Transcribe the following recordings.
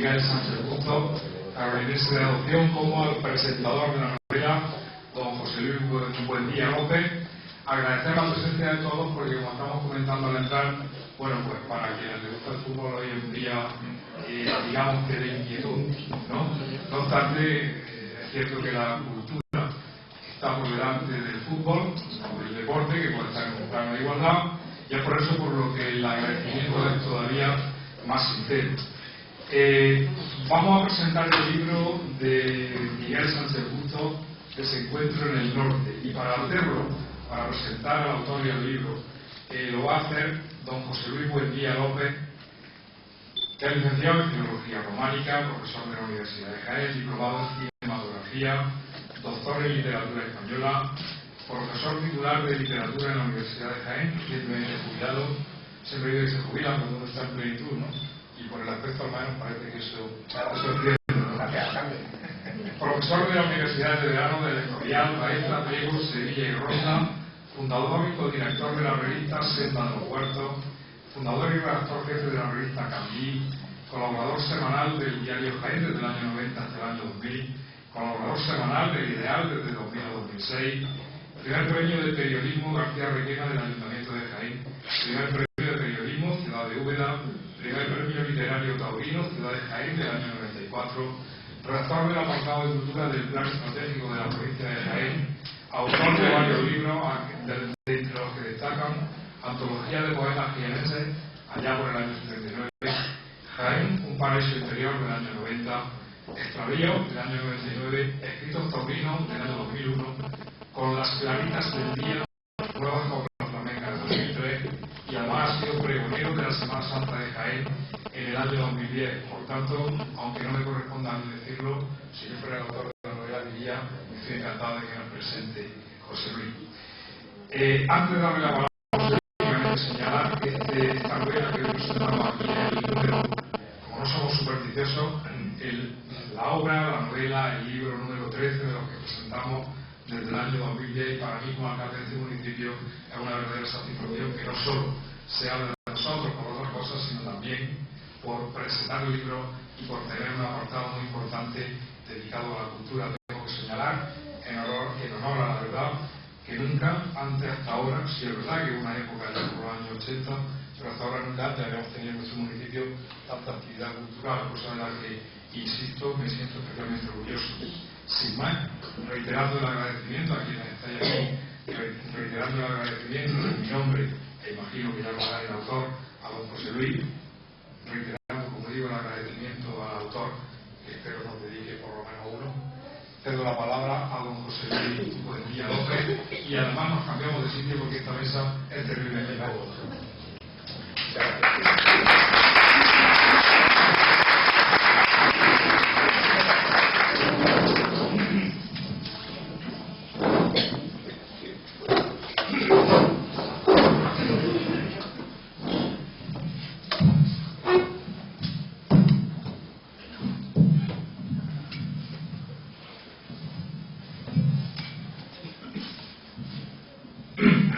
Miguel Sánchez Busto, carolinense de adopción, como al presentador de la novela, don José Luis Buendía López. Agradecer la presencia de todos porque, como estamos comentando al entrar, bueno, pues para quienes les gusta el fútbol hoy en día, digamos que de inquietud, ¿no? No obstante, es cierto que la cultura está por delante del fútbol, del deporte, que puede estar en un plano de igualdad, y es por eso por lo que el agradecimiento es todavía más sincero. Vamos a presentar el libro de Miguel Sánchez Busto, Desencuentro en el Norte, y para hacerlo, para presentar al autor y al libro, lo va a hacer don José Luis Buendía López, que es licenciado en Filología Románica, profesor de la Universidad de Jaén, diplomado en Cinematografía, doctor en Literatura Española, profesor titular de Literatura en la Universidad de Jaén, recientemente jubilado. Siempre digo que se jubilan cuando uno está en plenitud, ¿no? Y por el aspecto al menos parece que eso es cierto, ¿no? Profesor de la Universidad de Verano del Escorial, Maestra, Priego, Sevilla y Ronda, fundador y codirector de la revista Senda de los Huertos, fundador y redactor jefe de la revista Cambí, colaborador semanal del diario Jaén desde el año 90 hasta el año 2000, colaborador semanal del Ideal desde 2000 a 2006, primer premio de periodismo García Requena del Ayuntamiento de Jaén, primer premio de periodismo Ciudad de Úbeda, primer premio literario Taurino Ciudad de Jaén del año 94, redactor del apartado de cultura del Plan Estratégico de la provincia de Jaén, autor de varios libros, entre los que destacan Antología de Poetas Jienenses, allá por el año 79, Jaén, un paraíso interior del año 90, Extravío del año 99, Escritos Taurinos del año 2001, Con las claritas del día, Nuevas Coplas Flamencas de 2003, y además ha sido pregonero de la Semana Santa de Jaén en el año 2010. Por tanto, aunque no me corresponda a mí decirlo, si yo fuera el autor de la novela diría, estoy encantado de que nos presente José Luis. Antes de darle la palabra a José Luis, señalar que esta novela que presentamos aquí en el número, como no somos supersticiosos, la obra, la novela, el libro número 13 de los que presentamos desde el año 2010, y para mí como alcalde de este municipio es una verdadera satisfacción que no solo se hable de nosotros por otras cosas, sino también por presentar el libro y por tener un apartado muy importante dedicado a la cultura. Tengo que señalar, en honor a la verdad, que nunca antes hasta ahora, si es verdad que hubo una época ya por los años 80, pero hasta ahora nunca antes habíamos tenido en nuestro municipio tanta actividad cultural, cosa de la que, insisto, me siento especialmente orgulloso. Sin más, reiterando el agradecimiento a quienes estáis aquí, reiterando el agradecimiento en mi nombre, e imagino que ya lo hará el autor, a don José Luis, reiterando, como digo, el agradecimiento al autor, que espero nos dedique por lo menos uno. Cedo la palabra a don José Luis Buendía López, y además nos cambiamos de sitio porque esta mesa es terriblemente cómoda.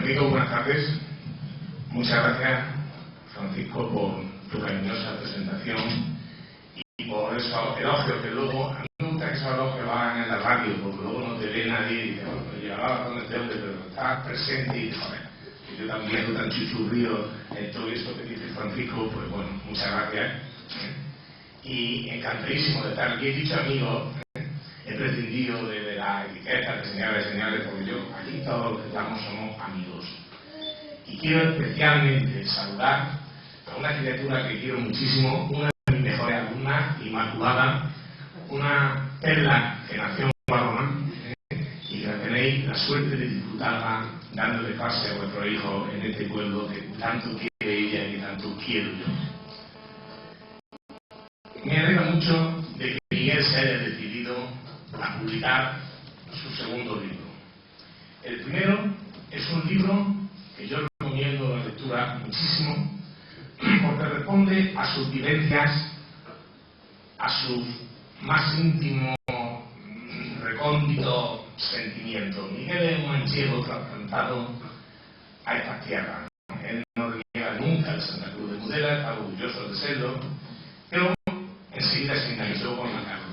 Amigo, buenas tardes. Muchas gracias, Francisco, por tu cariñosa presentación y por esos elogios que luego, a mí me gusta que esos elogios van en la radio, porque luego no te ve nadie y dice, bueno, pues llevaba con este hombre, pero estás presente y joder, que yo también ando tan chuchurrío en todo esto que dice Francisco, pues bueno, muchas gracias. Y encantadísimo de estar aquí. He dicho amigo, he prescindido de la etiqueta de señales, porque yo, aquí todos los que estamos somos amigos. Y quiero especialmente saludar a una criatura que quiero muchísimo, una de mis mejores alumnas, Inmaculada, una perla que nació en Barroma, y que tenéis la suerte de disfrutarla dándole clase a vuestro hijo en este pueblo que tanto quiere ella y que tanto quiero yo. Me alegra mucho de que Miguel se haya decidido a publicar su segundo libro. El primero es un libro que yo recomiendo la lectura muchísimo porque responde a sus vivencias, a su más íntimo recóndito sentimiento. Miguel es un manchego trasplantado a estas tierras. Él no reniega nunca de Santa Cruz de Mudela, está orgulloso de serlo, pero enseguida se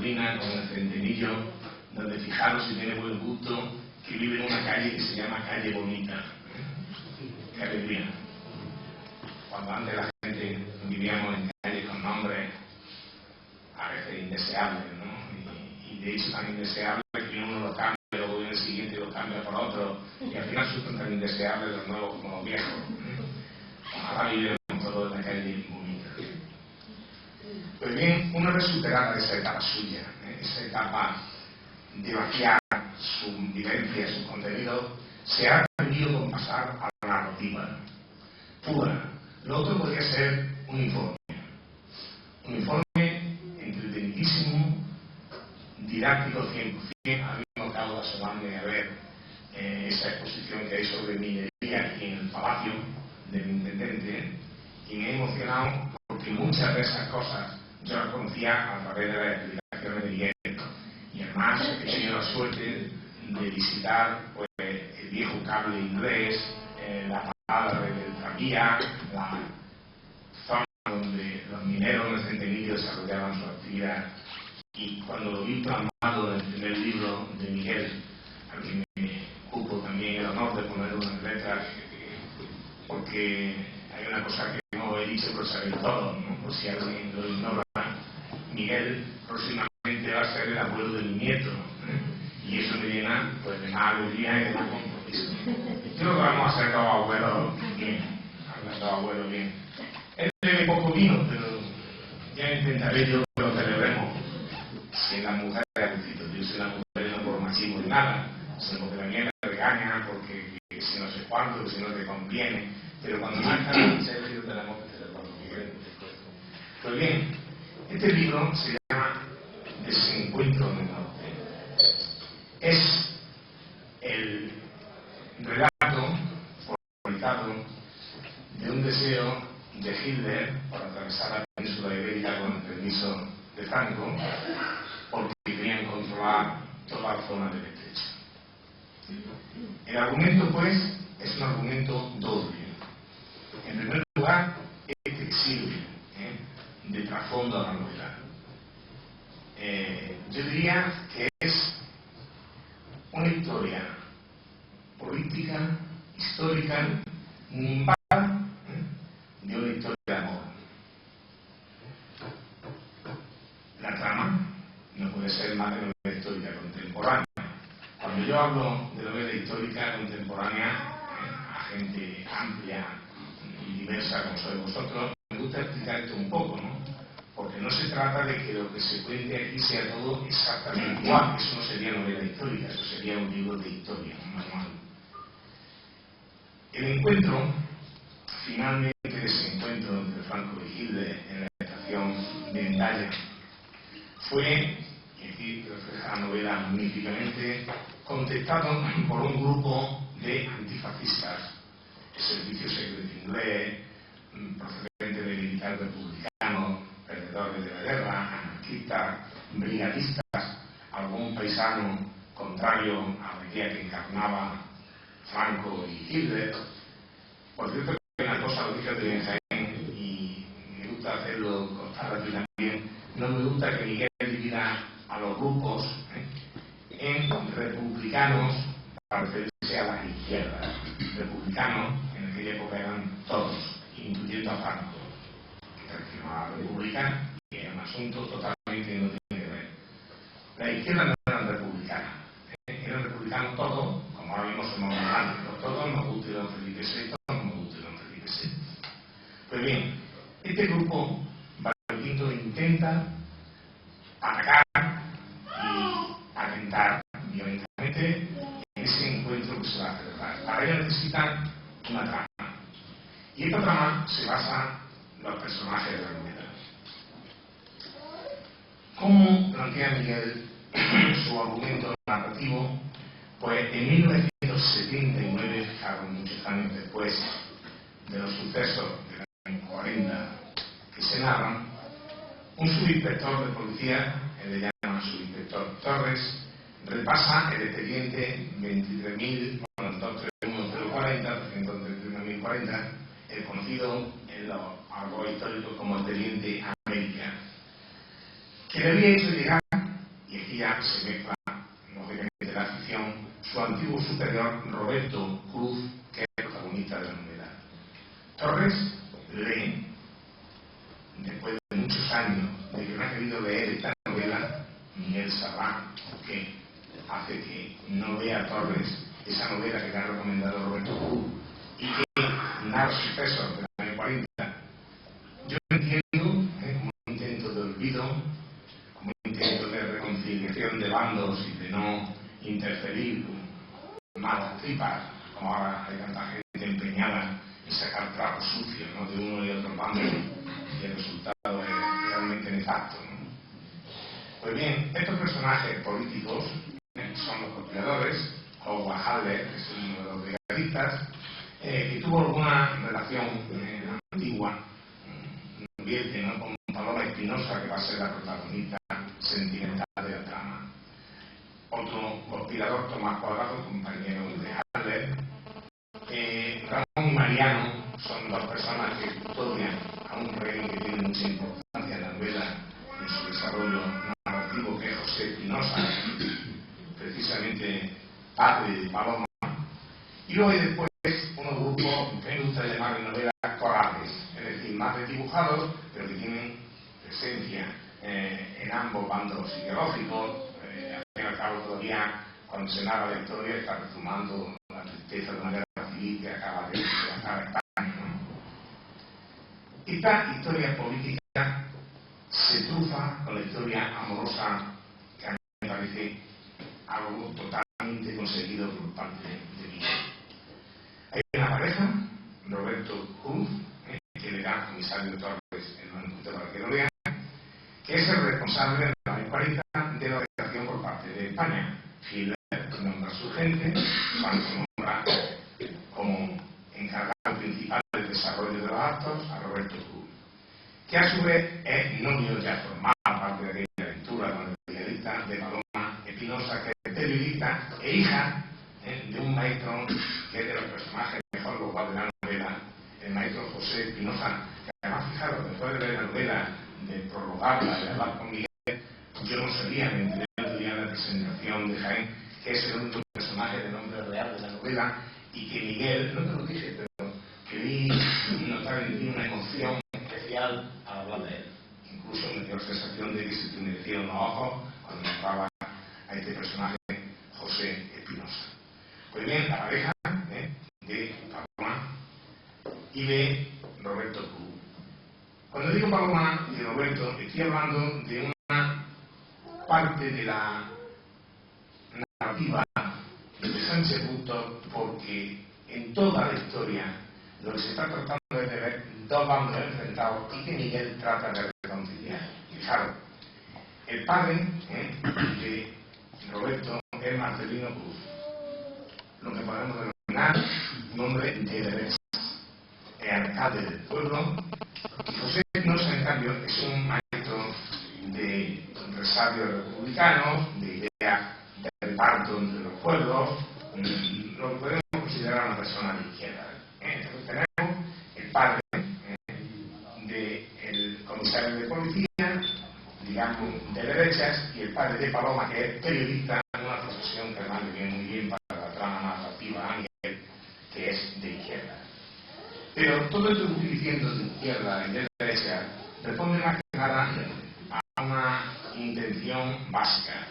sobrina con el centenillo, donde fijaros si tiene buen gusto, que vive en una calle que se llama Calle Bonita. ¡Qué alegría! Cuando antes la gente vivíamos en calles con nombres a veces indeseables, ¿no? Y de hecho tan indeseables que uno lo cambia, luego viene el siguiente y lo cambia por otro, y al final son tan indeseables los nuevos como los viejos. Ahora vivimos todos en la calle Bonita. Pues bien, una vez superada esa etapa suya, esa etapa de vaciar su vivencia, su contenido, se ha tenido con pasar a la narrativa pura. Lo otro podría ser un informe entretenidísimo, didáctico 100%. A mí me acabo de asomarme a ver esa exposición que hay sobre minería aquí en el Palacio del Intendente, y me he emocionado porque muchas de esas cosas yo las conocía a través de las explicaciones de Miguel, y además he tenido la suerte de visitar pues, el viejo cable inglés, la parada del tranvía, la zona donde los mineros en el centenillo desarrollaban su actividad. Y cuando lo vi plasmado en el primer libro de Miguel, a quien me cupo también el honor de poner unas letras, porque hay una cosa que no he dicho por saber todo, ¿no? Por si alguien lo ignora, Miguel próximamente va a ser el abuelo de mi nieto, y eso me llena pues, de más alegría y de más compromiso. Yo creo que vamos a ser dos abuelos bien. Él bebe poco vino, pero ya intentaré yo que lo celebremos. Si en la mujer hay éxito, yo soy una mujer no por machismo ni nada, sino porque también me regaña, porque si no sé cuánto, que si no te conviene, pero cuando marcan en serio tenemos que celebrarlo. Pues bien, este libro se llama Desencuentro en el Norte. Es el relato formalizado de un deseo de Hitler por atravesar la península ibérica con el permiso de Franco, porque querían controlar toda la zona del estrecho. El argumento, pues, es un argumento doble. En primer lugar, es flexible, de trasfondo a la novela. Yo diría que es una historia política, histórica, nimbada de una historia de amor. La trama no puede ser más de novela histórica contemporánea. Cuando yo hablo de novela histórica contemporánea a gente amplia y diversa como sois vosotros, me gusta explicar esto un poco, ¿no? Porque no se trata de que lo que se cuente aquí sea todo exactamente igual. Eso no sería novela histórica, eso sería un libro de historia, un manual. El encuentro, finalmente, ese encuentro entre Franco y Hitler en la estación de Endaya, fue, y aquí refleja la novela magníficamente, contestado por un grupo de antifascistas, el servicio secreto inglés, procedente de militares republicanos, perdedores de la guerra, anarquistas, brigadistas, algún paisano contrario a la idea que encarnaba Franco y Hitler. Por cierto, que una cosa, lo dije antes en Jaén, y me gusta hacerlo constar aquí también, no me gusta que Miguel divida a los grupos en republicanos, para referirse a las izquierdas. Republicanos, en aquella época eran todos, incluyendo a Franco, que traicionaba a la República, y era un asunto totalmente que no tiene que ver. Las izquierdas no eran republicanas, eran republicanos todos, como ahora mismo somos monárquicos todos, nos guste don Felipe VI, no nos guste don Felipe VI. Pues bien, este grupo Variopinto intenta atacar y atentar violentamente en ese encuentro que se va a celebrar. Para ello necesitan una trama. Y esta trama se basa en los personajes de la novela. ¿Cómo plantea Miguel su argumento narrativo? Pues en 1979, fijaros, muchos años después de los sucesos del año 40 que se narran, un subinspector de policía, le llaman subinspector Torres, repasa el expediente 23.040, el conocido en los argos históricos como expediente América, que le había hecho llegar policía se mezcla, lógicamente, la ficción, su antiguo superior, Roberto Cruz, que es el protagonista de la novela. Torres lee, después de muchos años de que no ha querido leer esta novela, Miguel sabrá que hace que no vea Torres esa novela que le ha recomendado Roberto Cruz y que narra sucesos del año 40. Yo entiendo como un intento de olvido, como un intento de reconciliación de bandos y de no interferir con malas tripas, como ahora hay tanta gente empeñada en sacar trapos sucios, ¿no?, de uno y otro bando, y el resultado es realmente nefasto, ¿no? Pues bien, estos personajes políticos son los conspiradores, o Haller, que es uno de los brigadistas, que tuvo alguna relación antigua, ambiente, ¿no?, con Paloma Espinosa, que va a ser la protagonista sentimental de la trama. Otro conspirador, Tomás Cuadrado, compañero de Haller. Ramón y Mariano son dos personas que custodian a un rey que tiene mucha importancia en la novela, en su desarrollo narrativo, que es José Espinosa, precisamente padre de Paloma. Y luego hay después unos grupos que me gusta llamar en novelas corales, es decir, más desdibujados, pero que tienen presencia en ambos bandos ideológicos. Al fin y al cabo, todavía cuando se narra la historia está rezumando la tristeza de una guerra civil que acaba de acabar España, ¿no? Esta historia política se trufa con la historia amorosa, que a mí me parece algo totalmente conseguido por parte de Miguel. Hay una pareja, Roberto Cruz, que le da comisario Torres en un punto para que lo vean, que es el responsable de la año 40 de la operación por parte de España. Hitler nombra a su gente, Franco nombra como encargado principal del desarrollo de los actos a Roberto Cruz, que a su vez es novio ya formal, parte de aquella aventura con el periodista de Paloma Espinosa, que es periodista e hija de un maestro que es de los personajes mejor locuados de la novela, el maestro José Espinosa, que además, fijaros, después de leer la novela, de prologarla, de hablar con Miguel, yo no sabía, me enteré el día de la presentación de Jaén, que es el único personaje de nombre real de la novela, y que Miguel, no te lo dije, pero creí notar en mí una emoción especial al hablar de él. Incluso me dio la sensación de que se te humedecieron los ojos cuando nombraba a este personaje José Espinosa. Pues bien, la pareja de Paloma y de Roberto Cruz. Cuando digo Paloma y Roberto, estoy hablando de una parte de la narrativa de Sánchez Busto, porque en toda la historia lo que se está tratando es de ver dos bandos enfrentados y que Miguel trata de reconciliar. Fijaros, el padre de Roberto es Marcelino Cruz, lo que podemos denominar un hombre de derecha, es alcalde del pueblo, y José Espinosa, en cambio, es un maestro de resabios republicanos, de ideas de reparto entre los pueblos, lo que podemos considerar una persona de izquierda. Entonces tenemos el padre del comisario de policía, digamos, de derechas, y el padre de Paloma, que es periodista, una profesión que además le viene muy bien para la trama narrativa a Miguel, que es de izquierda. Pero todo esto que estoy diciendo de izquierda y de derecha responde más que nada a una intención básica: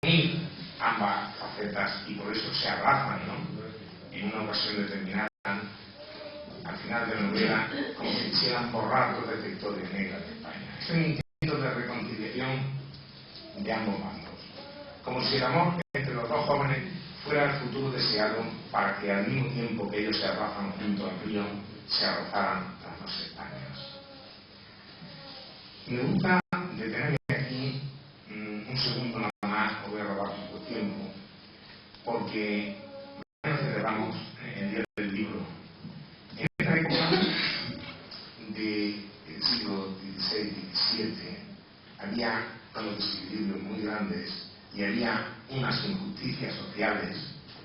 unir ambas facetas, y por eso se abrazan, ¿no?, en una ocasión determinada, al final de la novela, como si quisieran borrar toda esta historia negra de España. Es un intento de reconciliación de ambos bandos, como si el amor entre los dos jóvenes fuera el futuro deseado, para que al mismo tiempo que ellos se abrazan junto al río, se arrojaran las dos Españas. Me gusta detenerme aquí un segundo nada más, os voy a robar poco tiempo, porque mañana celebramos el Día del Libro. En esta época del siglo XVI-XVII había unos libros muy grandes y había unas injusticias sociales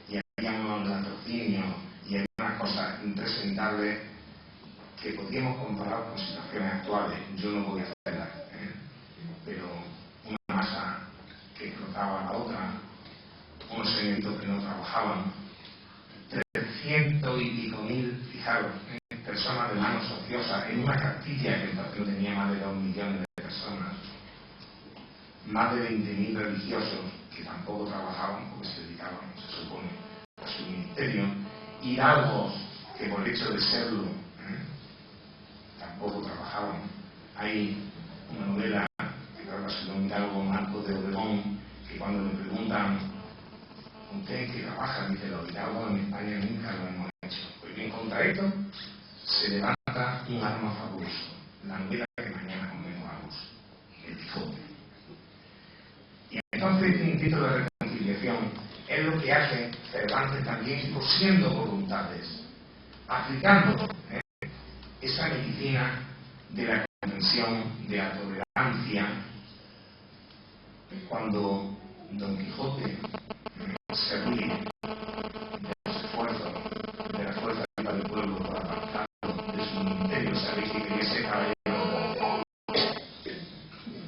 y había unos latrocinios y había unas cosas impresentables que podríamos comparar con situaciones actuales. Yo no voy a hacerlas, pero una masa que mataba a la otra, unos señoritos que no trabajaban, 300 y pico mil, fijaros, personas de manos ociosas en una Castilla que entonces tenía más de 2 millones de personas, más de 20.000 religiosos que tampoco trabajaban porque se dedicaban, se supone, a su ministerio, hidalgos que por el hecho de serlo tampoco trabajaban. Hay una novela que trata sobre un hidalgo, Marcos de Obregón, que cuando le preguntan ¿usted que trabaja? Dice, los hidalgos en España nunca lo hemos hecho. Pues bien, contra esto se levanta un arma fabuloso, la novela que mañana conmemoramos, El Quijote. Y entonces este intento de reconciliación es lo que hace Cervantes también, cosiendo voluntades, aplicando esa medicina de la comprensión, de la tolerancia. Cuando Don Quijote se ríe de los esfuerzos de la fuerza viva del pueblo para apartarlo de su ministerio, sabéis que quería ser caballero.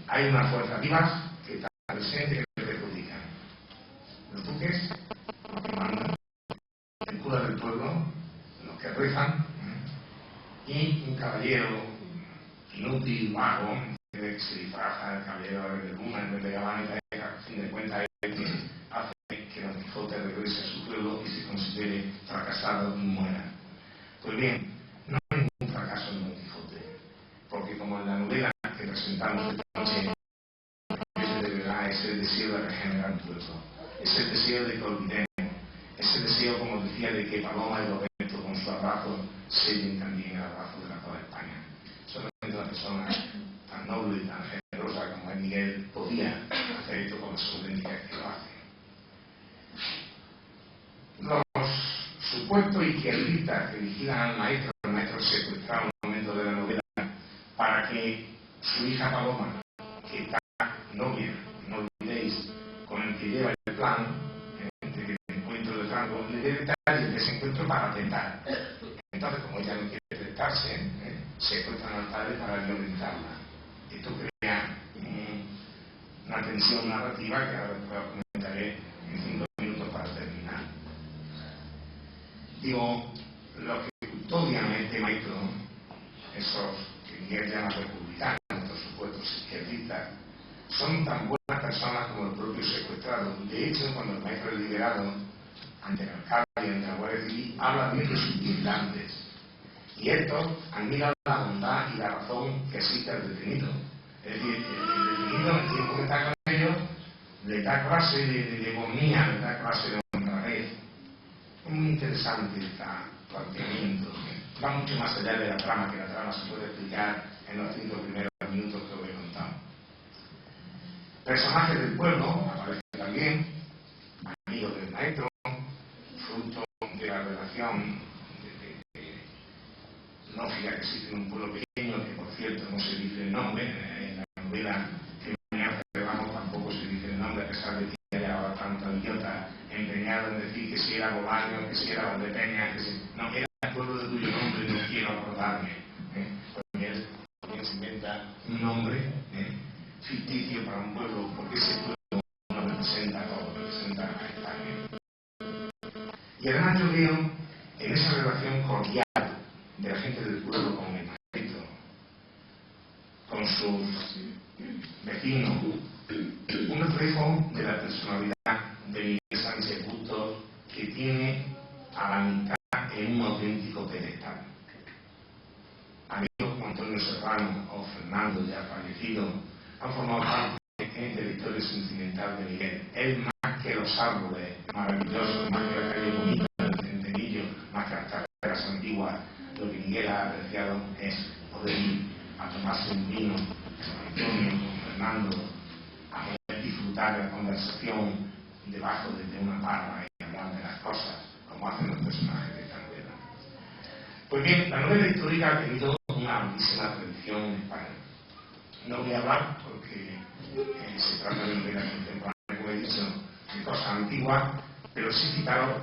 Hay una fuerza viva que está presente y que le perjudica. Los duques, los que mandan, el cura del pueblo, los que rezan, y un caballero inútil, vago, que se disfraza el caballero de luna en vez de gabán, y a fin de cuentas es que hace que Don Quijote regrese a su pueblo y se considere fracasado y muera. Pues bien, no hay ningún fracaso en Don Quijote, porque como en la novela que presentamos esta noche, ese de verdad es el deseo de regenerar el pueblo, es el deseo de que olvidemos, es el deseo, como decía, de que Paloma y Roberto con su abrazo sellen también el abrazo de la toda España. Solamente una persona tan noble y tan generosa como es Miguel podía hacer esto con la solvencia que lo hace. Los supuestos izquierdistas que vigilan al maestro secuestrado en el momento de la novela para que su hija Paloma, que está novia, no olvidéis, con el que lleva el plan de encuentro de Franco, le dé detalles de ese encuentro para atentar. Entonces, como ella no quiere prestarse, secuestran al padre para violentarla. Esto crea una tensión narrativa que ahora después comentaré en 5 minutos para terminar. Digo, los que custodian este maestro, esos que Miguel llama republicanos, estos supuestos izquierdistas, son tan buenas personas como el propio secuestrado. De hecho, cuando el maestro es liberado ante el alcalde y ante la Guardia Civil, habla bien de sus vigilantes. Y estos admiran la bondad y la razón que existe al detenido. Es decir, el detenido, en el tiempo que está con ellos, le da clase de bonía, le da clase de honradez. Es muy interesante este planteamiento. Va mucho más allá de la trama, que la trama se puede explicar en los 5 primeros minutos que os he contado. Personajes del pueblo aparecen también, amigos del maestro, fruto de la relación lógica que existe en un pueblo pequeño, que por cierto no se dice el nombre, en la novela que mañana celebramos tampoco se dice el nombre, a pesar de que haya ahora tanto idiota empeñado en decir que si era Bolaño, que si era Valdepeña, que si... No, era el pueblo de cuyo nombre no quiero acordarme. Pues también se inventa un nombre ficticio para un pueblo, porque ese pueblo no representa a todo, representa a España. Y además yo veo en esa relación cordial de la gente del pueblo con el maestro, con sus vecinos, un reflejo de la personalidad de Miguel Sánchez Bustos, que tiene a la mitad en un auténtico pedestal. Amigos como Antonio Serrano o Fernando, ya fallecido, han formado parte de la historia sentimental de Miguel. Él, más que los árboles maravillosos, más que la calle bonita del Centenillo, más que las carreteras antiguas, lo que Miguel ha apreciado es poder ir a tomarse un vino con Antonio, con Fernando, a poder disfrutar de la conversación debajo de una parra y hablar de las cosas, como hacen los personajes de esta novela. Pues bien, la novela histórica ha tenido una amplísima tradición en España. No voy a hablar porque se trata de novela contemporánea, como he dicho, de cosas antiguas, pero sí citaros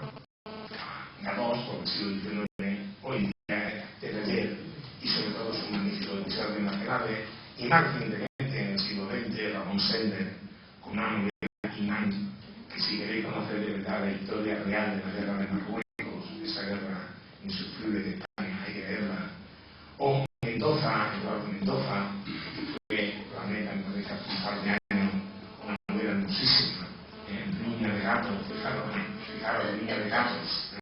a dos, por el siglo XIX, hoy en día, de ayer, y sobre todo su magnífico episodio de Nacionales, y más recientemente en el siglo XX, Ramón Sender, con una novela si queréis conocer de verdad la historia real de la guerra de Marruecos, esa guerra insufrible de España, hay que verla. O Mendoza, Eduardo Mendoza, que fue la meta, me parece, hace un par de años, una novela hermosísima, Niña de gatos, fijaros, Niña de gatos,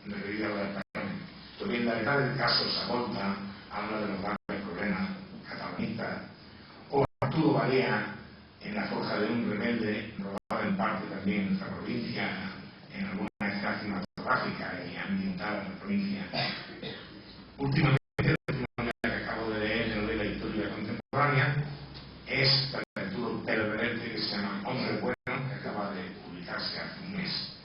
referida a los españoles. Porque en la verdad del caso, Savolta habla de los grandes problemas catalanistas. O Arturo Barea, en La forja de un rebelde, rodada en parte también en nuestra provincia, en alguna escena cinematográfica y ambientada en la provincia. Últimamente, la última novela que acabo de leer de novela histórica contemporánea es la de Arturo Pérez Reverte, que se llama Hombre Bueno, que acaba de publicarse hace un mes.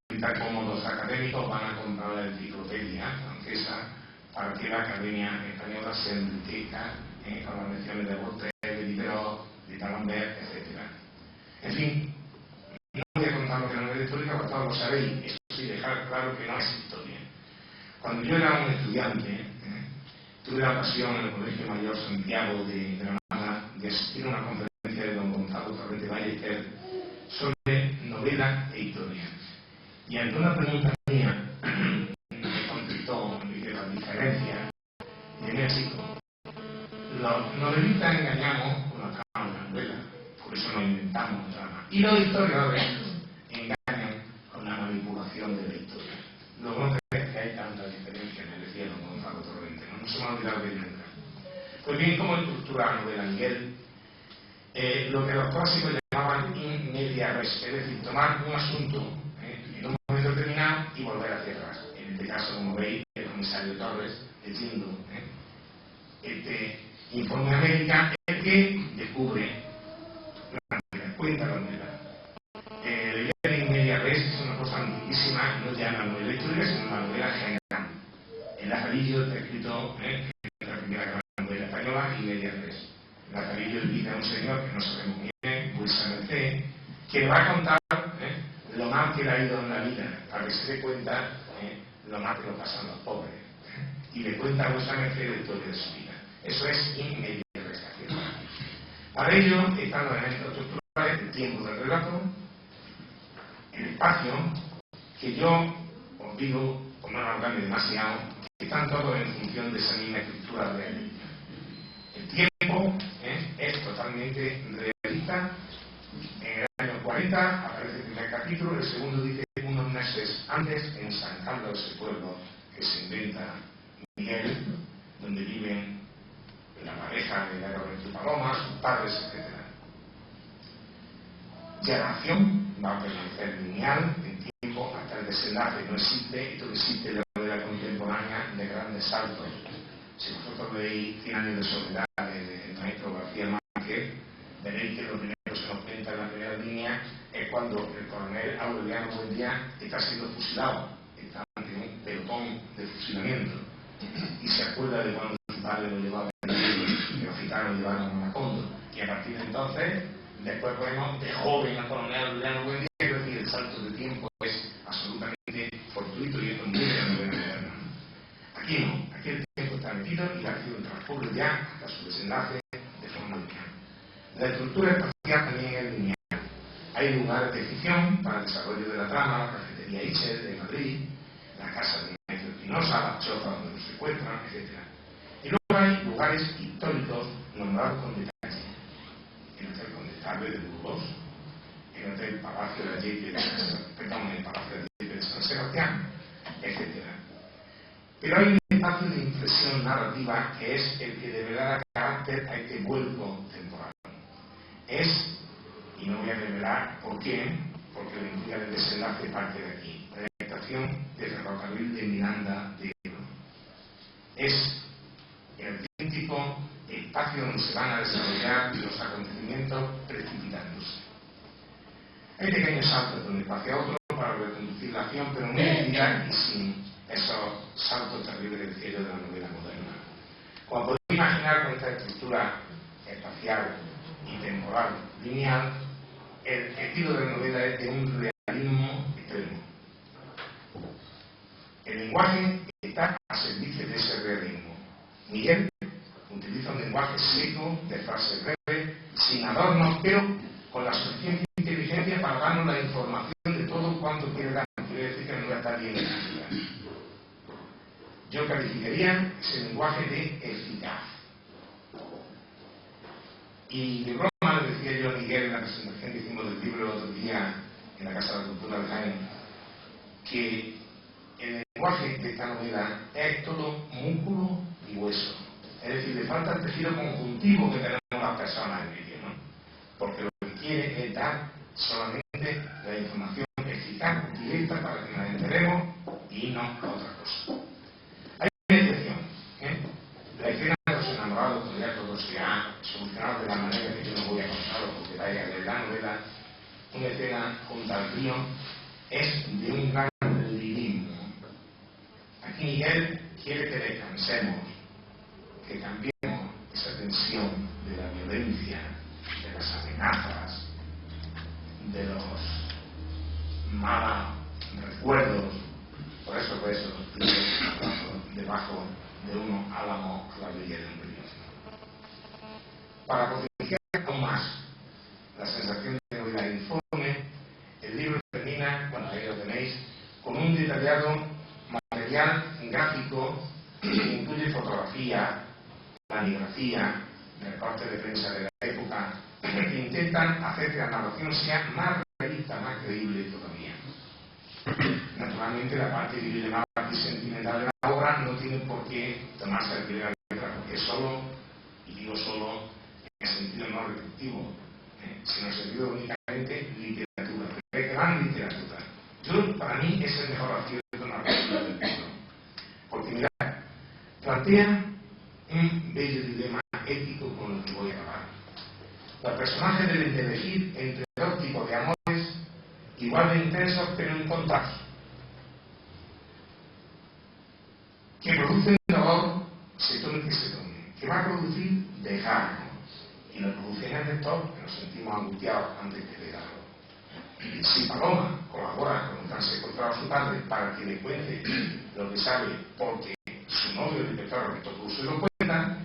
Cuenta cómo los académicos van a comprar la enciclopedia francesa para que la Academia Española se enriquezca con las menciones de Voltaire, de Diderot, de D'Alembert, etc. En fin, no voy a contar lo que es la novela histórica, porque todos lo sabéis. Eso sí, dejar claro que no es historia. Cuando yo era un estudiante, tuve la ocasión en el Colegio Mayor Santiago de Granada de asistir a una conferencia de don Gonzalo Torrente Ballester sobre novela e historia. Y ante una pregunta mía, me contestó de la diferencia de México. Los novelistas engañamos con la trama de la novela, por eso nos inventamos trama. Y los historiadores engañan con la manipulación de la historia. Luego que hay tanta diferencia, me decía don Gonzalo Torrente, no se me ha olvidado de nunca. Pues bien, ¿cómo estructura la novela Miguel? Lo que los clásicos llamaban in media res, es decir, tomar un asunto en un momento determinado y volver hacia atrás. En este caso, como veis, el comisario Torres, leyendo este informe de América, el que descubre la novela, cuenta la novela. Leer in media res es una cosa antiquísima, no ya en la novela histórica, sino en la novela general. El Lazarillo está escrito en la primera gran novela española, in media res. El Lazarillo dice a un señor que no sabemos quién es, Buesa Merced, que le va a contar lo mal que le ha ido en la vida, para que se dé cuenta lo mal que lo pasan los pobres. Y le cuenta a Buesa Merced la historia de su vida. Eso es in media res. Para ello están los elementos estructurales, el tiempo del relato, el espacio, que yo os digo, por no alargarme demasiado, que están todos en función de esa misma estructura realista. El tiempo es totalmente realista. En el año 40 aparece el primer capítulo, el segundo dice unos meses antes en San Carlos, ese pueblo que se inventa Miguel, donde viven la pareja de la Roberto Paloma, sus padres, etc. Ya la acción va a permanecer lineal en tiempo hasta el desenlace. No existe, esto que existe en la novela contemporánea de grandes saltos. Si vosotros veis 100 años de soledad del maestro García Márquez, veréis que lo primero que se nos cuenta en la primera línea es cuando el coronel Aureliano Buendía está siendo fusilado, está ante un pelotón de fusilamiento, y se acuerda de cuando su padre lo llevaba y los gitanos lo llevaron a Macondo, y a partir de entonces, después podemos de joven al coronel Aureliano Buendía, es decir, el salto de tiempo es absolutamente fortuito y esto es muy de la novela moderna. Aquí no, aquí el tiempo está metido y la acción transcurre ya hasta su desenlace de forma lineal. La estructura espacial también es lineal. Hay lugares de ficción para el desarrollo de la trama, la cafetería Ischel de Madrid, la casa de Maestro Espinosa, la choza donde nos secuestran, etc. Y luego hay lugares históricos nombrados con detalle. El Hotel Condestable de Burgos, el Hotel Palacio de Ayete el Palacio de Ayete de San Sebastián, etc. Pero hay un espacio de inflexión narrativa que es el que deberá dar carácter a este vuelco temporal. Es, y no voy a revelar por qué, porque la intriga del desenlace parte de aquí, la estación del ferrocarril de Miranda de Ebro. Es el auténtico espacio donde se van a desarrollar los acontecimientos precipitándose. Hay pequeños saltos de un espacio a otro para reconducir la acción, pero muy lineal y sin esos saltos terribles del cielo de la novela moderna. Como podéis imaginar, con esta estructura espacial y temporal lineal, el estilo de la novela es de un realismo extremo. El lenguaje está a servicio de ese realismo. Miguel utiliza un lenguaje seco, de frase breve, sin adornos, pero con la suficiente inteligencia para darnos la yo calificaría ese lenguaje de eficaz. Y de broma, le decía yo a Miguel en la presentación que hicimos del libro el otro día en la Casa de la Cultura de Jaén, que el lenguaje de esta novela es todo músculo y hueso. Es decir, le falta el tejido conjuntivo que tenemos las personas en ello, ¿no? Porque lo que quiere es dar solamente la información eficaz, directa, para que nos enteremos y no a otra cosa. Hay una excepción, la escena de los enamorados, cuando ya todo se ha solucionado de la manera que yo no voy a contarlo, porque vaya de la novela, una escena junto al río, es de un gran lirismo. Aquí Miguel quiere que descansemos, que cambiemos esa tensión de la violencia, de las amenazas, de los malos recuerdos. Por eso besos debajo de unos álamos a la orilla de un río. Para potenciar aún más la sensación de novela informe, el libro termina, bueno, ahí lo tenéis, con un detallado material gráfico que incluye fotografía, planigrafía, recortes de prensa de la época, que intentan hacer que la narración sea más realista, más creíble todavía. Naturalmente, la parte dilema y sentimental de la obra no tiene por qué tomarse al pie de la letra, porque es solo, y digo solo en el sentido no reductivo, sino en el sentido únicamente literatura, de gran literatura. Yo, para mí, es el mejor acierto narrativo del libro, porque mirad, plantea un bello dilema ético con el que voy a acabar. Los personajes deben de elegir entre dos tipos de amores igual de intensos pero en contraste, que producen dolor, se tome que se tome, que va a producir dejarlo, y lo produce en el lector, que nos sentimos angustiados antes de dejarlo. Si Paloma colabora con un que han secuestrado a su padre para que le cuente lo que sabe, porque su novio, el inspector Roberto Cruz, se lo cuenta,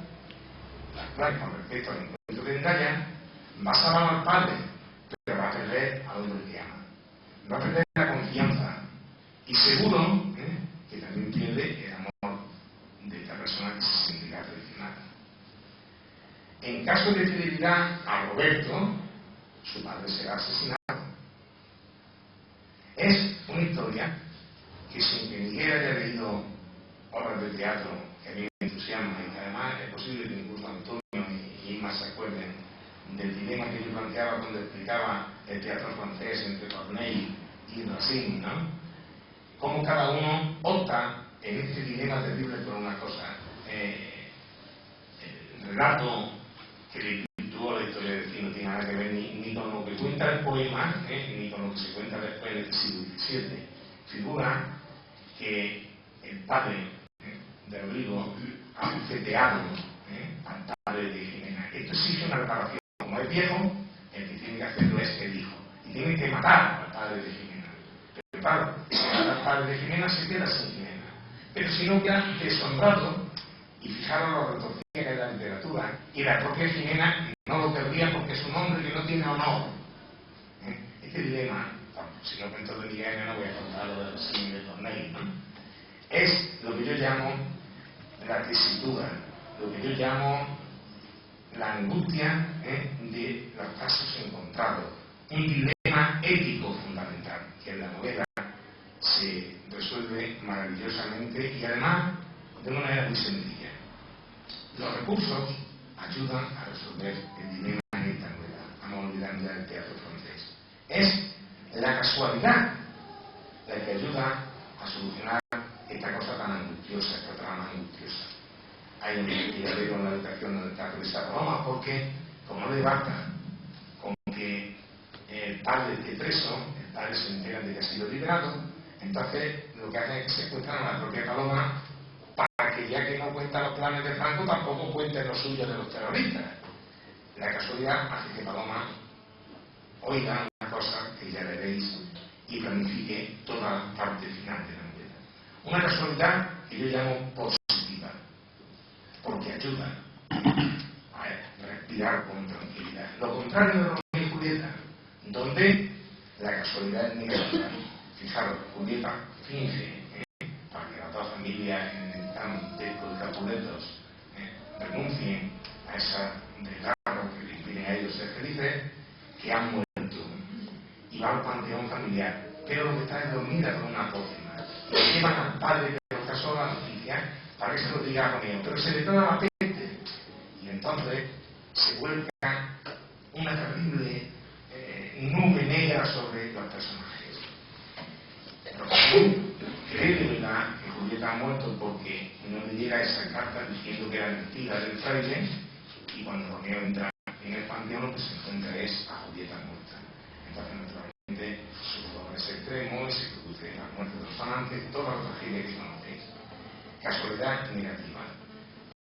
claro, con respecto al encuentro de Endaya, va a salvar al padre, pero va a perder al hombre que ama. Va a perder la confianza. Y seguro que también pierde el amor de esta persona que se sentirá traicionada. En caso de fidelidad a Roberto, su padre será asesinado. Es una historia que, sin que Miguel haya leído obras de teatro que a mí me entusiasman, y que además es posible que incluso Antonio y Inma se acuerden del dilema que yo planteaba cuando explicaba el teatro francés entre Corneille y Racine, ¿no? Cómo cada uno opta en este dilema terrible por una cosa. El relato que le intuó la historia del cine no tiene nada que ver ni con lo que cuenta el poema, ni con lo que se cuenta después del siglo XVII. Figura que el padre de Rodrigo ha bufeteado al padre de Jimena. Esto exige una reparación. Como es viejo, el que tiene que hacerlo es el hijo. Y tiene que matar al padre de Jimena. Pero claro, si mata al padre de Jimena, se queda sin Jimena. Pero si no, queda deshonrado. Y fijaros lo retorcida que es la literatura. Y la propia Jimena no lo querría porque es un hombre que no tiene honor. Este dilema, si no cuento de Miguel, no voy a contar lo de los signos de Corneille, ¿no? Es lo que yo llamo la tesitura, lo que yo llamo la angustia de los casos encontrados, un dilema ético fundamental que en la novela se resuelve maravillosamente y además de una manera muy sencilla. Los recursos ayudan a resolver el dilema en esta novela. Vamos a olvidar ya el teatro francés. Es la casualidad la que ayuda a solucionar esta cosa tan angustiosa, esta trama angustiosa. Hay un tiradero en la educación del teatro de esa broma porque, como no le basta con que el padre esté preso, el padre se entera de que ha sido liberado, entonces lo que hacen es que secuestran a la propia Paloma para que, ya que no cuenta los planes de Franco, tampoco cuente los suyos de los terroristas. La casualidad hace que Paloma oiga una cosa que ya veréis y planifique toda la parte final de la novela. Una casualidad que yo llamo positiva, porque ayuda a respirar con tranquilidad. Lo contrario de Romeo y Julieta, donde la casualidad es negativa. Fijaros, Julieta finge para que las dos familias en amuletos renuncien a esa desgarro que les impide a ellos ser felices, que han muerto y va al panteón familiar, pero lo que está es dormida con una pócima. Le llevan al padre que lo casó la noticia para que se lo diga con ellos, pero se le trata la peste y entonces se vuelca una terrible nube negra sobre los personajes. Cree de verdad que Julieta ha muerto porque no le llega esa carta diciendo que era mentira del fraile, y cuando Romeo entra en el panteón lo que se encuentra es a Julieta muerta. Entonces naturalmente su dolor es extremo y se produce la muerte de los amantes, toda la tragedia que conocéis. Casualidad negativa.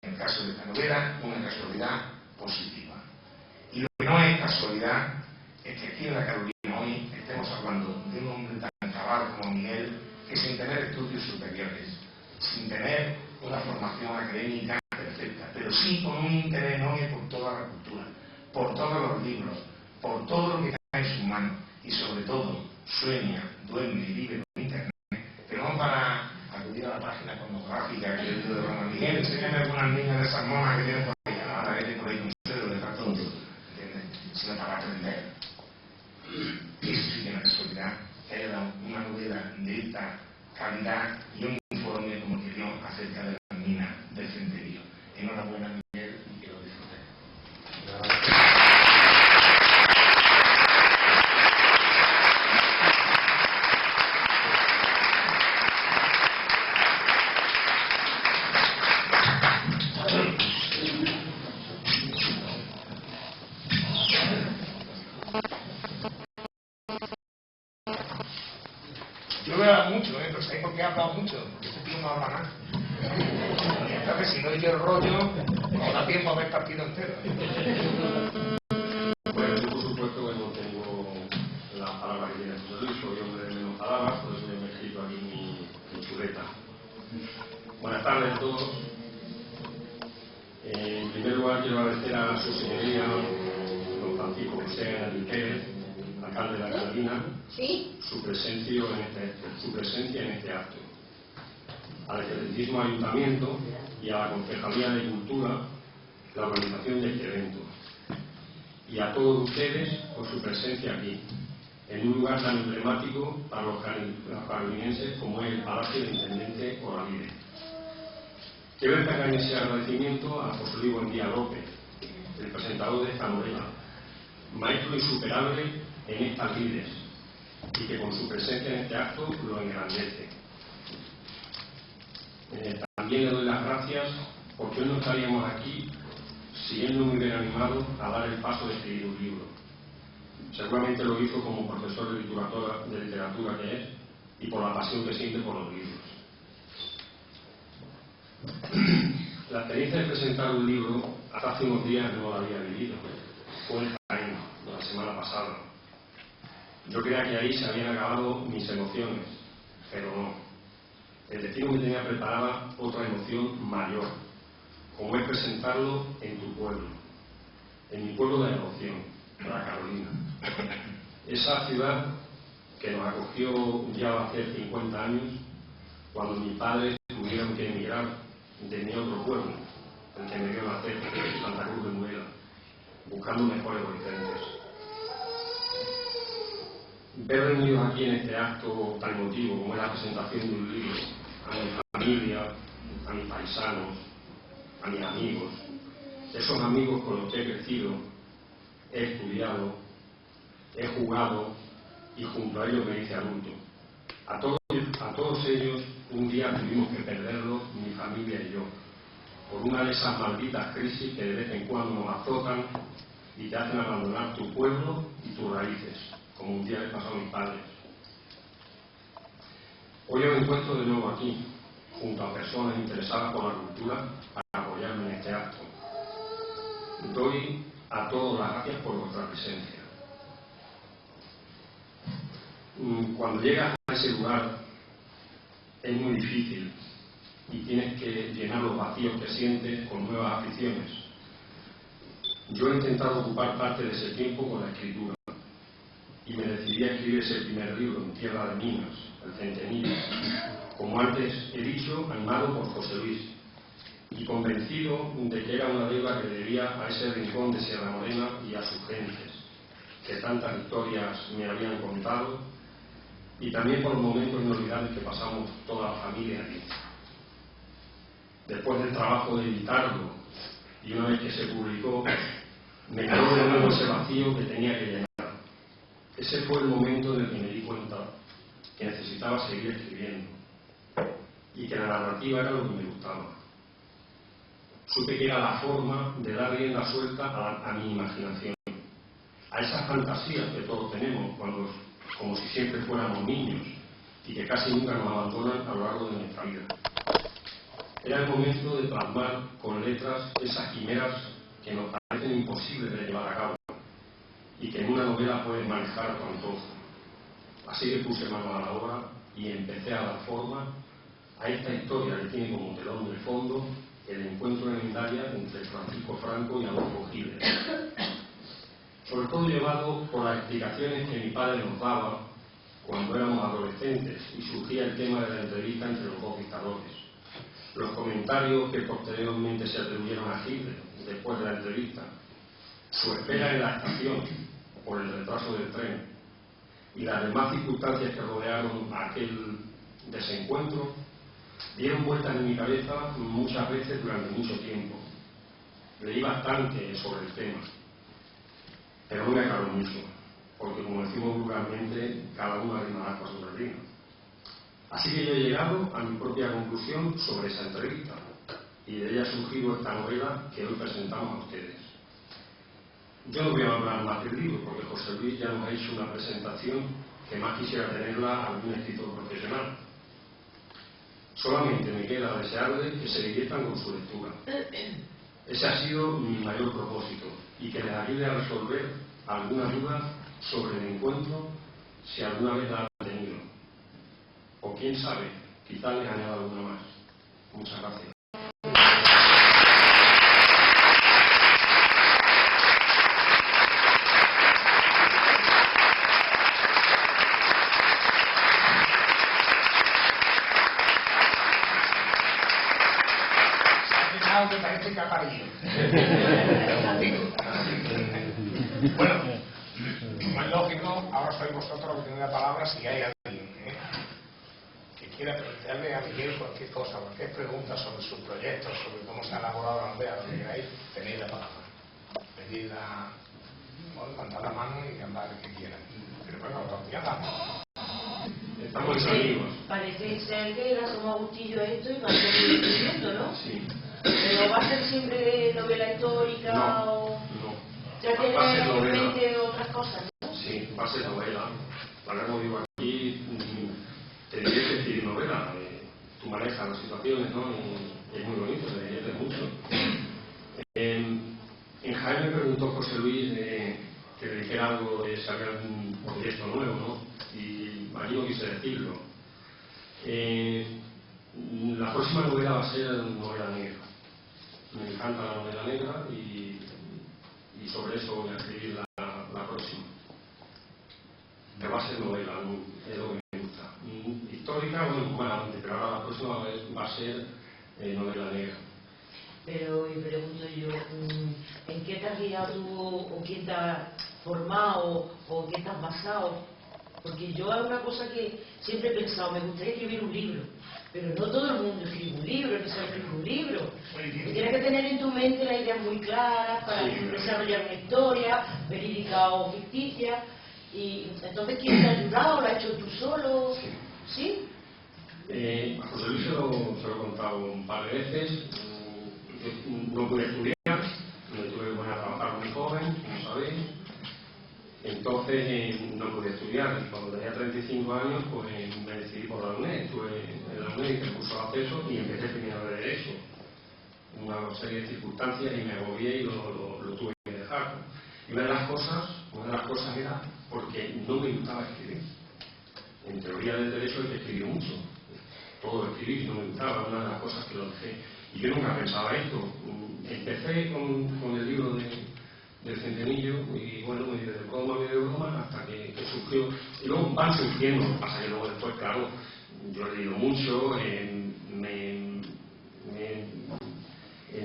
En el caso de esta novela, una casualidad positiva. Y lo que no es casualidad es que aquí en la Carolina hoy estemos hablando de un hombre tan cabal como Miguel, que sin tener estudios superiores, sin tener una formación académica perfecta, pero sí con un interés enorme por toda la cultura, por todos los libros, por todo lo que está en su mano, y sobre todo sueña, duerme y vive con internet, pero no para acudir a la página pornográfica que yo de Roma. Miguel, enséñame algunas niñas de esas monas que tienen por ahí, ahora que por ahí con ustedes, de estar tonto, ¿entiendes? Sino para aprender. Eso sí que es una casualidad, que haya una novela de esta calidad y un informe como el que dio acerca de la mina del Centenario. Enhorabuena, Miguel, y que lo disfruten. Yo voy a hablar mucho, pero ¿sabéis por qué he hablado mucho? Porque este tío no habla nada. Entonces, si no oye el rollo, no da tiempo a ver partido entero. Bueno, yo por supuesto que no tengo la palabra que tiene José Luis, soy hombre de menos palabras, por eso me he escrito aquí mi chuleta. Buenas tardes a todos. En primer lugar quiero agradecer a su señoría, don Francisco José Enriquez, alcalde de la Carolina, ¿sí? su presencia en este acto, al excelentísimo ayuntamiento y a la Concejalía de Cultura la organización de este evento, y a todos ustedes por su presencia aquí, en un lugar tan emblemático para los carolinenses como es el Palacio del Intendente Olavide. Quiero destacar en ese agradecimiento a José Luis Buendía López, el presentador de esta novela, maestro insuperable en estas lides, y que con su presencia en este acto lo engrandece. También le doy las gracias porque hoy no estaríamos aquí si él no me hubiera animado a dar el paso de escribir un libro. Seguramente lo hizo como profesor de literatura que es y por la pasión que siente por los libros. La experiencia de presentar un libro hasta hace unos días no la había vivido. Fue en Jaén, la semana pasada. Yo creía que ahí se habían acabado mis emociones, pero no. El destino me tenía preparada otra emoción mayor, como es presentarlo en tu pueblo, en mi pueblo de adopción, la Carolina. Esa ciudad que nos acogió ya hace 50 años, cuando mis padres tuvieron que emigrar de mi otro pueblo, el que me vio nacer, Santa Cruz de Muela, buscando mejores horizontes. Ver reunidos aquí en este acto tan emotivo como es la presentación de un libro, a mi familia, a mis paisanos, a mis amigos, esos amigos con los que he crecido, he estudiado, he jugado y junto a ellos me hice adulto. A todos ellos un día tuvimos que perderlos, mi familia y yo, por una de esas malditas crisis que de vez en cuando nos azotan y te hacen abandonar tu pueblo y tus raíces, como un día les pasó a mis padres. Hoy me encuentro de nuevo aquí, junto a personas interesadas por la cultura, para apoyarme en este acto. Doy a todos las gracias por vuestra presencia. Cuando llegas a ese lugar es muy difícil y tienes que llenar los vacíos que sientes con nuevas aficiones. Yo he intentado ocupar parte de ese tiempo con la escritura y me decidí a escribir ese primer libro, En tierra de minas, El Centenario, como antes he dicho, animado por José Luis, y convencido de que era una deuda que debía a ese rincón de Sierra Morena y a sus gentes, que tantas historias me habían contado, y también por los momentos inolvidables que pasamos toda la familia aquí. Después del trabajo de editarlo, y una vez que se publicó, me quedó de nuevo ese vacío que tenía que llenar. Ese fue el momento en el que me di cuenta que necesitaba seguir escribiendo y que la narrativa era lo que me gustaba. Supe que era la forma de dar rienda suelta a mi imaginación, a esas fantasías que todos tenemos como si siempre fuéramos niños y que casi nunca nos abandonan a lo largo de nuestra vida. Era el momento de plasmar con letras esas quimeras que nos parecen imposibles de llevar a cabo y que en una novela pueden manejar a tu antojo. Así que puse mano a la obra y empecé a dar forma a esta historia que tiene como telón de fondo el encuentro en Hendaya entre Francisco Franco y Adolfo Hitler. Sobre todo llevado por las explicaciones que mi padre nos daba cuando éramos adolescentes y surgía el tema de la entrevista entre los dos dictadores. Los comentarios que posteriormente se atribuyeron a Hitler después de la entrevista, su espera en la estación por el retraso del tren y las demás circunstancias que rodearon aquel desencuentro dieron vueltas en mi cabeza muchas veces durante mucho tiempo. Leí bastante sobre el tema, pero no me aclaró mucho, porque como decimos vulgarmente, cada uno arrimará por su reino. Así que yo he llegado a mi propia conclusión sobre esa entrevista, y de ella ha surgido esta novela que hoy presentamos a ustedes. Yo no voy a hablar más del libro, porque José Luis ya nos ha hecho una presentación que más quisiera tenerla algún escritor profesional. Solamente me queda desearles que se diviertan con su lectura. Ese ha sido mi mayor propósito, y que les ayude a resolver alguna duda sobre el encuentro, si alguna vez la han tenido. O quién sabe, quizás les añada alguna más. Muchas gracias. Me parece que ha parido. Bueno, como es lógico, ahora sois vosotros los que tenéis la palabra. Si hay alguien que quiera preguntarle a Miguel cualquier cosa, cualquier pregunta sobre sus proyectos, sobre cómo se ha elaborado la novela, lo que queráis, tenéis la palabra. Pedid levantar la mano y hablar el que quieran. Pero bueno, todavía damos. Estamos amigos. Parece ser que la Soma Agustillo esto y va a seguir escribiendo, ¿no? Sí. ¿Pero va a ser siempre de novela histórica o...? No. ¿Ya tiene Va a ser en novela. mente otras cosas, no? Sí, va a ser novela. Ahora como digo aquí, te diría que escribir novela. Tú manejas las situaciones, ¿no? Y es muy bonito, te diviertes mucho. En Jaén me preguntó José Luis que le dijera algo de saber algún proyecto nuevo, ¿no? Y allí no quise decirlo. La próxima novela va a ser novela negra. Me encanta la novela negra y sobre eso voy a escribir la próxima. Que va a ser novela, es lo que me gusta. Histórica, bueno, más adelante, pero ahora la próxima vez va a ser novela negra. Pero, y pregunto yo, ¿en qué te has guiado tú o quién te ha formado o en qué te has basado? Porque yo hay una cosa que siempre he pensado, me gustaría escribir un libro, pero no todo el mundo escribe un libro, ni sabe escribir un libro. Tienes que tener en tu mente las ideas muy claras para desarrollar una historia, verídica o ficticia. Y entonces, ¿quién te ha ayudado? ¿Lo has hecho tú solo? ¿Sí? A José Luis se lo he contado un par de veces. No pude estudiar, me tuve que poner a trabajar muy joven, como sabéis. Entonces no pude estudiar y cuando tenía 35 años pues me decidí por la UNED. Estuve en la UNED, hice el curso de acceso y empecé primero de Derecho. Una serie de circunstancias y me agobié y lo tuve que dejar. Y una de las cosas era porque no me gustaba escribir. En teoría del derecho hay que escribir mucho. Todo escribir y no me gustaba, una de las cosas que lo dejé. Y yo nunca pensaba esto. Empecé con el libro del Centenillo y bueno, medio de broma, hasta que surgió. Y luego van surgiendo, pasa que luego después, claro, yo he leído mucho,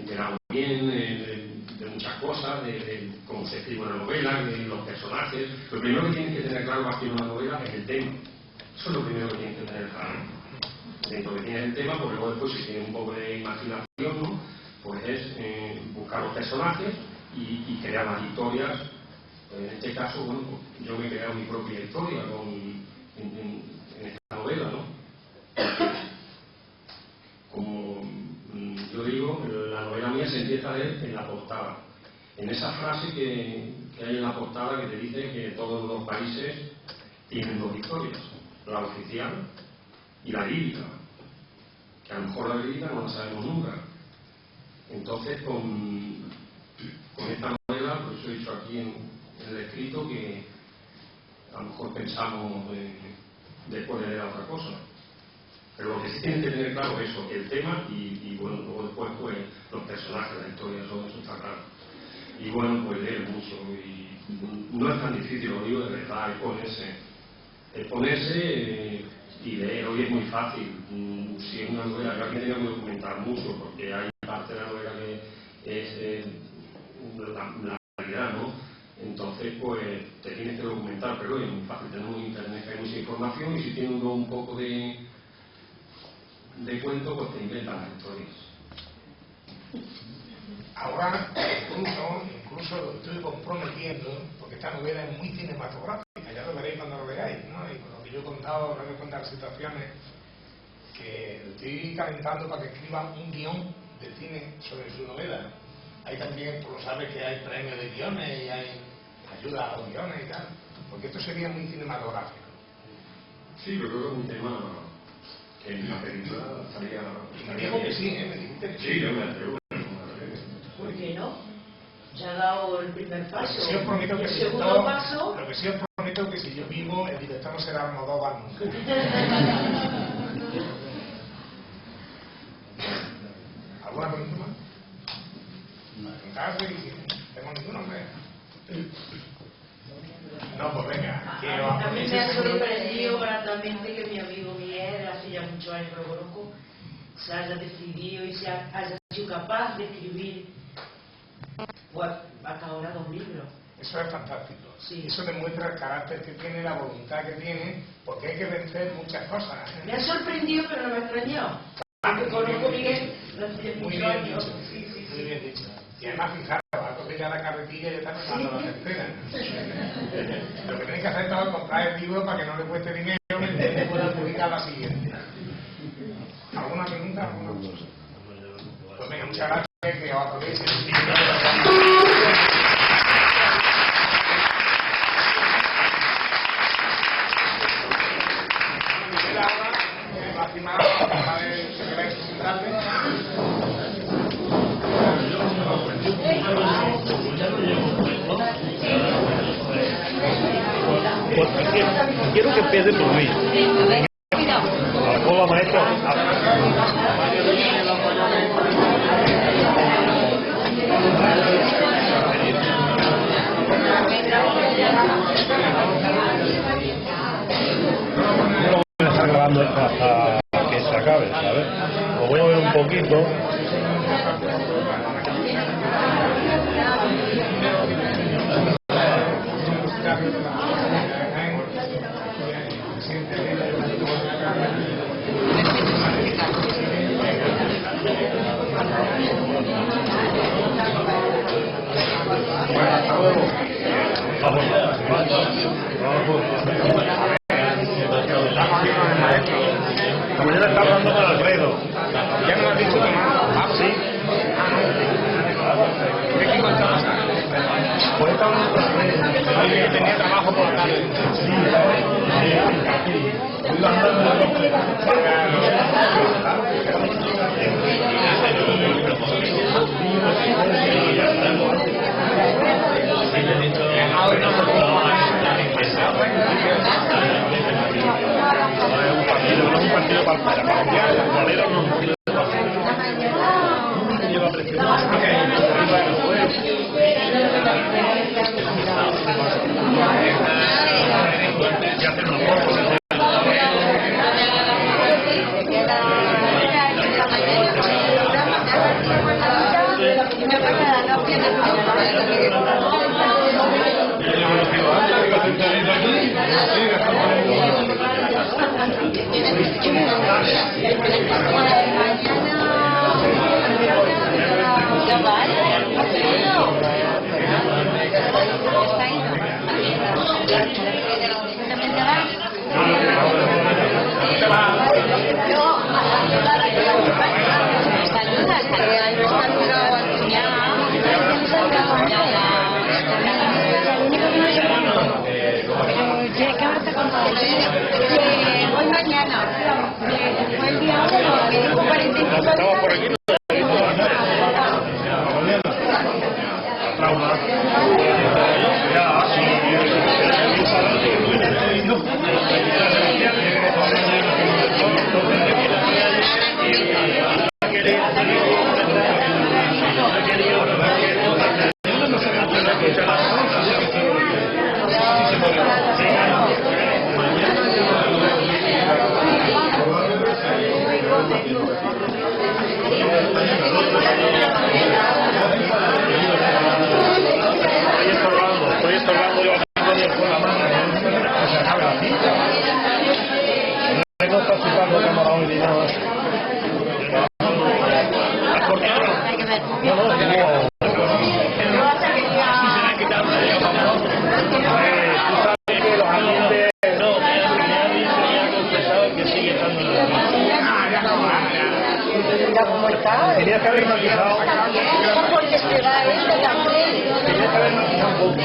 enterado bien de muchas cosas, de cómo se escribe una novela, de los personajes. Lo primero que tienes que tener claro para escribir una novela es el tema. Eso es lo primero que tienes que tener claro. Dentro que tienes el tema, pues luego después, si tienes un poco de imaginación, ¿no? Pues es buscar los personajes y crear las historias. En este caso, bueno, pues yo me he creado mi propia historia en esta novela, ¿no? Como yo digo, la novela mía se empieza a leer en la portada. En esa frase que hay en la portada que te dice que todos los países tienen dos historias, la oficial y la lírica, que a lo mejor la lírica no la sabemos nunca. Entonces, con esta novela, pues he dicho aquí en el escrito que a lo mejor pensamos después de leer otra cosa. Pero lo que sí tienen que tener claro es eso, el tema y bueno, luego después pues los personajes, la historia, todo eso está claro. Y bueno, pues leer mucho y no es tan difícil, lo digo de verdad, es ponerse y leer. Hoy es muy fácil. Si es una novela, yo aquí tengo que documentar mucho porque hay parte de la novela que es la realidad, ¿no? Entonces, pues te tienes que documentar, pero hoy es muy fácil. Tenemos internet que hay mucha información y si tienes uno un poco de cuento, pues te inventan las historias. Ahora, incluso lo estoy comprometiendo, porque esta novela es muy cinematográfica, ya lo veréis cuando lo veáis, ¿no? Y con lo que yo he contado, os voy a contar situaciones que estoy calentando para que escriba un guión de cine sobre su novela. Hay también, pues lo sabes, que hay premios de guiones y hay ayuda a los guiones y tal, porque esto sería muy cinematográfico. Sí, pero creo que es un tema que en la película estaría... Y me dijo que sí, me dijiste que sí. Sí, yo me atrevo. ¿Por qué no? Ya ha dado el primer paso. Lo que sí os prometo que el si segundo paso... Lo que sí os prometo que si yo vivo, el director no será Almodóvar nunca. ¿Alguna pregunta más? ¿Preguntarse? ¿Tengo ninguno, hombre? No, pues venga. A mí me ha sorprendido gratamente que mi amigo Miguel, hace ya muchos años que lo conozco, se haya decidido y haya sido capaz de escribir hasta ahora 2 libros. Eso es fantástico. Sí. Eso demuestra el carácter que tiene, la voluntad que tiene, porque hay que vencer muchas cosas. Me ha sorprendido, pero no me ha extrañado. Porque conozco a Miguel hace Muy muchos bien años. dicho. Sí. Muy bien dicho. Y además, fijaros, va a coger ya la carretilla y ya está pasando la tercera. Lo que tenéis que hacer es comprar el libro para que no le cueste dinero y pueda publicar la siguiente. ¿Alguna pregunta? ¿Alguna cosa? Pues venga, muchas gracias, que os aprovechen el libro. Quiero que empiece por mí. A la cola, maestro. No lo voy a dejar grabando esto hasta que se acabe, ¿sabes? Lo voy a ver un poquito. La mañana está hablando con Alfredo. ¿Ya me lo has dicho, Tomás? Sí. ¿De qué contabas? Pues está hablando con Alfredo. Oye, tenía trabajo por la tarde. Sí, iba andando un partido para y hacer una foto. Estoy estorbando yo con la mano, no se acabe la cinta. No está chupando cámara hoy ni nada. ¿Has cortado? No, tengo... Tenías que haber matizado. Tenías que haber matizado un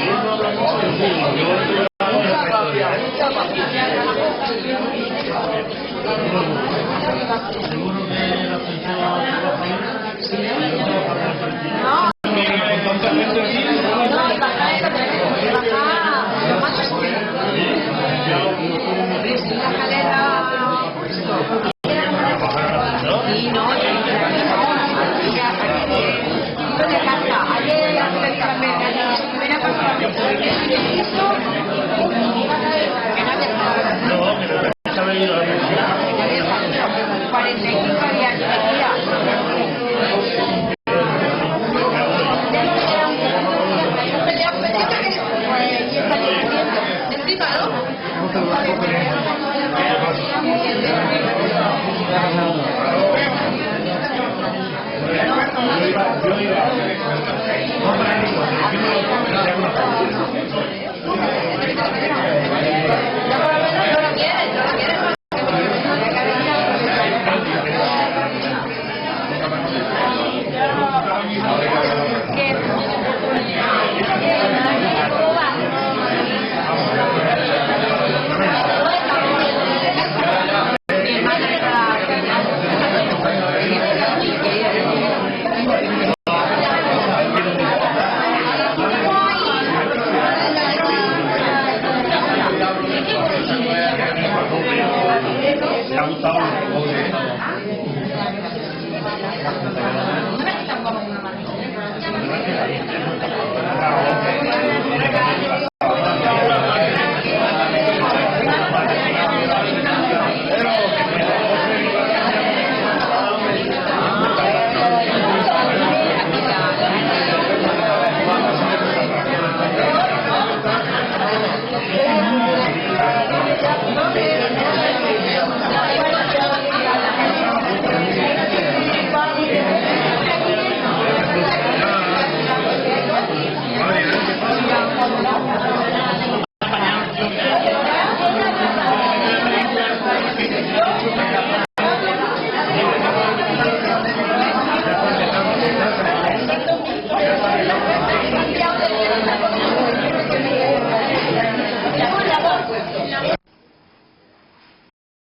Gracias.